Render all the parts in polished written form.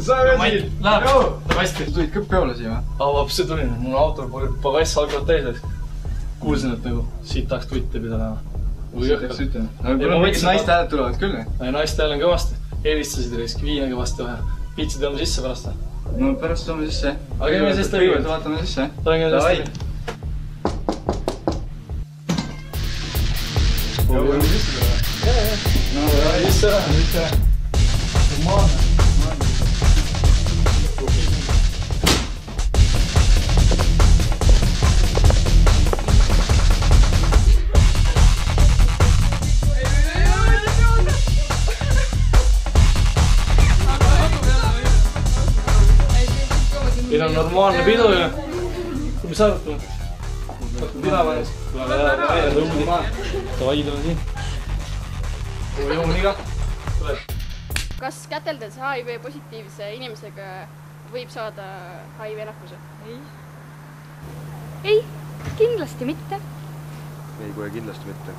sa vesid! Läheb, läheb hästi. Tulid ka peole siia või? Vapsi tulin, mul auto pagass algavad täis läks. Kuulsin, et nagu siit tahaks tutte pidada. Peaks ütlema. No mingid naiste hääled tulevad küll, või? Naiste hääl on kõvasti. Helistasid reisk viina kõvasti vahe. Piitsid tõmba sisse pärast või? No pärast toome sisse. Aga käime sest kõigepealt. Vaatame sisse. Davai. Jõuame sisse või? No, sisse või? Normaalne. Meil on normaalne pidu ju. Mis sa arvad? Pina vajas. Davai, tule siin. Jõuame nii ka. Kas käteldes HIV positiivse inimesega võib saada HIV-nakkuse? Ei, kindlasti mitte. Ei, kohe kindlasti mitte.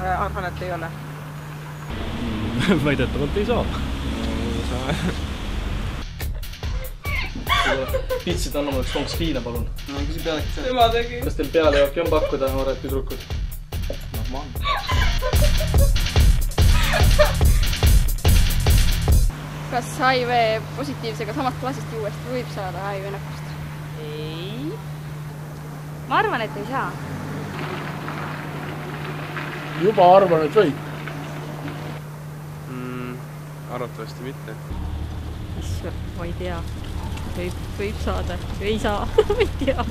Arvan, et ei ole. Väidetavalt ei saa. Piitsid anna mulle üks konks viina, palun. No, küsi pealegi seal. Tema tegi. Kas teil pealejooki on pakkuda, noored tüdrukud? Normaalne. Kas HIV positiivsega samast klassist uuesti võib saada HIV-nakkust? Ei. Ma arvan, et ei saa. Juba arvan, et võib. Arvatavasti mitte. Ma ei tea. Võib saada. Ei saa. Ma ei tea.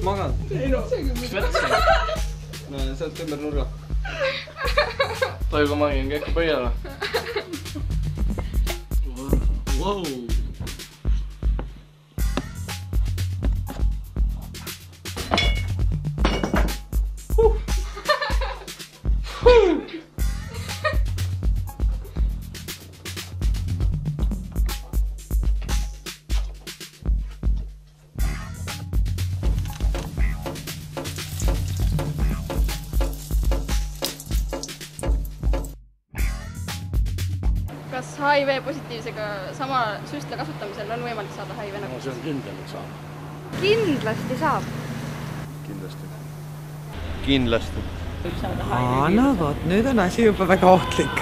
Magad? Ei no. Mis vett see? No, sealt ümber nurga. Toivu magin käkki põhjala. Wow. Kas HIV positiivsega sama süstle kasutamisel on võimalik saada HIV-nakkust? No see on kindel, et saab. Kindlasti saab. Kindlasti. Kindlasti. No vot, nüüd on asi juba väga ohtlik.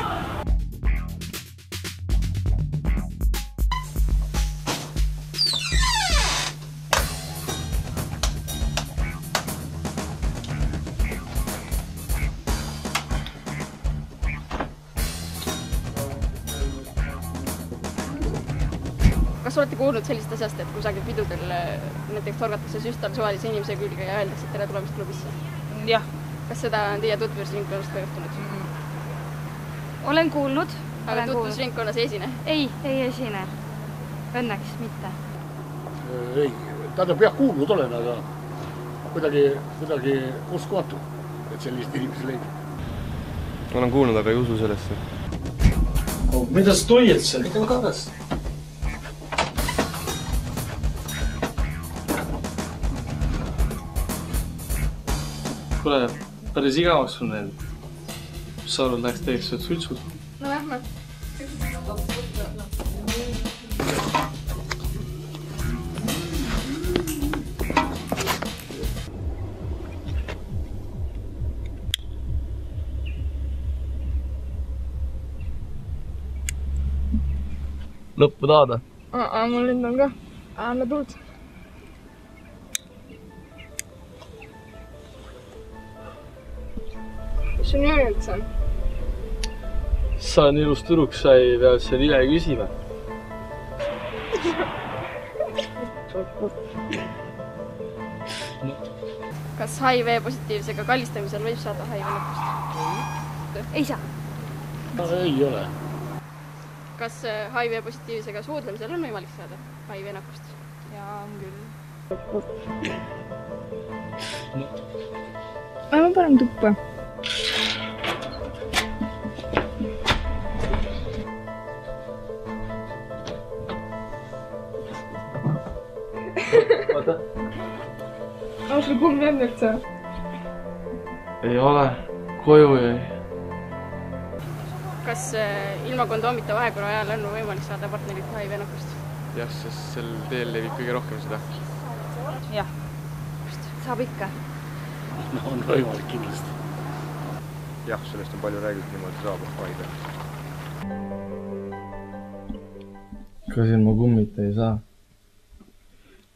Kas olete kuulnud sellist asjast, et kusagil pidudel näiteks torgatakse süstal suvalise inimese külge ja öeldakse, et tere tulemist klubisse? Jah. Kas seda on teie tutvusringkonnast ka juhtunud? Olen kuulnud. Aga tutvusringkonnas ei esine? Ei esine. Õnneks mitte. Ei, tähendab jah, kuulnud olen, aga kuidagi uskumatu, et sellist inimesi leidib. Olen kuulnud, aga ei usu sellesse. Mida sa toied seal? Mida ma karas? Kule, päris igavaks sul need. Mis sa arvad, läheks teeks sööd sultsud? No lähme. Lõppu taada? Mul nüüd on ka. Anna tuld. Mis sul nimi üldse on? Sa on ilus tüdruk, sa ei pea seal ile küsima. Kas HIV positiivsega kallistamisel võib saada HIV-nakkust? Ei saa. Ei ole. Kas HIV positiivsega suudlemisel on võimalik saada HIV-nakkust? Jaa, on küll. ma panen tuppa. Oota. On sul kumm lennult sa? Ei ole. Koju jäi. Kas ilma kondoomita vahekorra ajal on võimalik saada partnerilt HIV-nakkust? Jah, sest sel teel levib kõige rohkem seda. jah, saab ikka. No on võimalik kindlasti. Jah, sellest on palju räägitud, niimoodi saab HIV. Kas ilma kummita ei saa?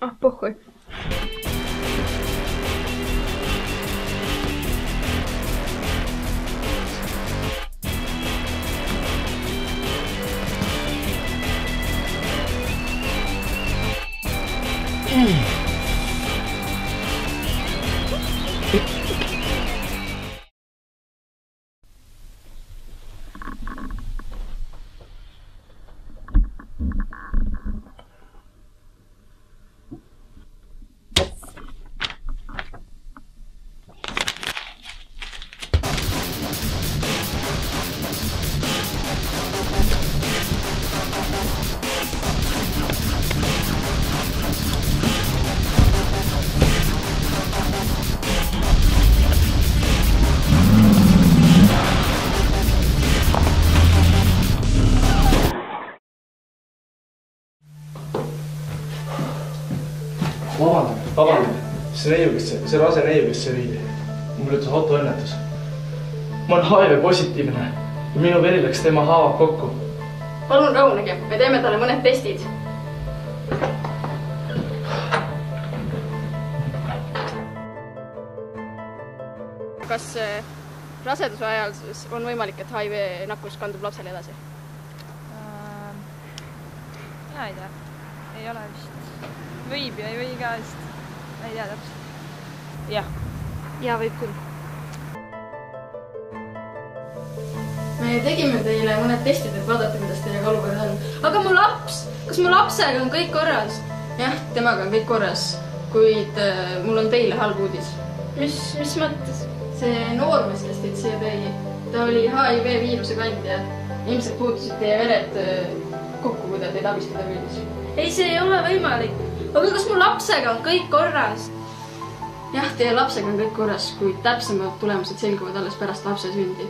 Ah, pohhui. Vabandage. See rase neiu, kes see viidi. Mul ütles autoõnnetus. Ma olen HIV positiivne ja minu veri läks tema haavad kokku. Palun rahunege, me teeme talle mõned testid. Kas raseduse ajal on võimalik, et HIV nakkus kandub lapsele edasi? Mina ei tea. Ei ole vist. Võib ja ei või ka vist. Ei tea täpselt. Jah. Ja võib küll. Me tegime teile mõned testid, et vaadata, kuidas teiega olukord on. Aga mu laps! Kas mu lapsega on kõik korras? Jah, temaga on kõik korras, kuid mul on teile halb uudis. Mis mõttes? See noormees, kes teid siia tõi, ta oli HIV viiruse kandja. Ilmselt puutusid teie vered kokku, kui ta teid abistada püüdis. Ei, see ei ole võimalik. Aga kas mu lapsega on kõik korras? Jah, teie lapsega on kõik korras, kuid täpsemad tulemused selguvad alles pärast lapse sündi.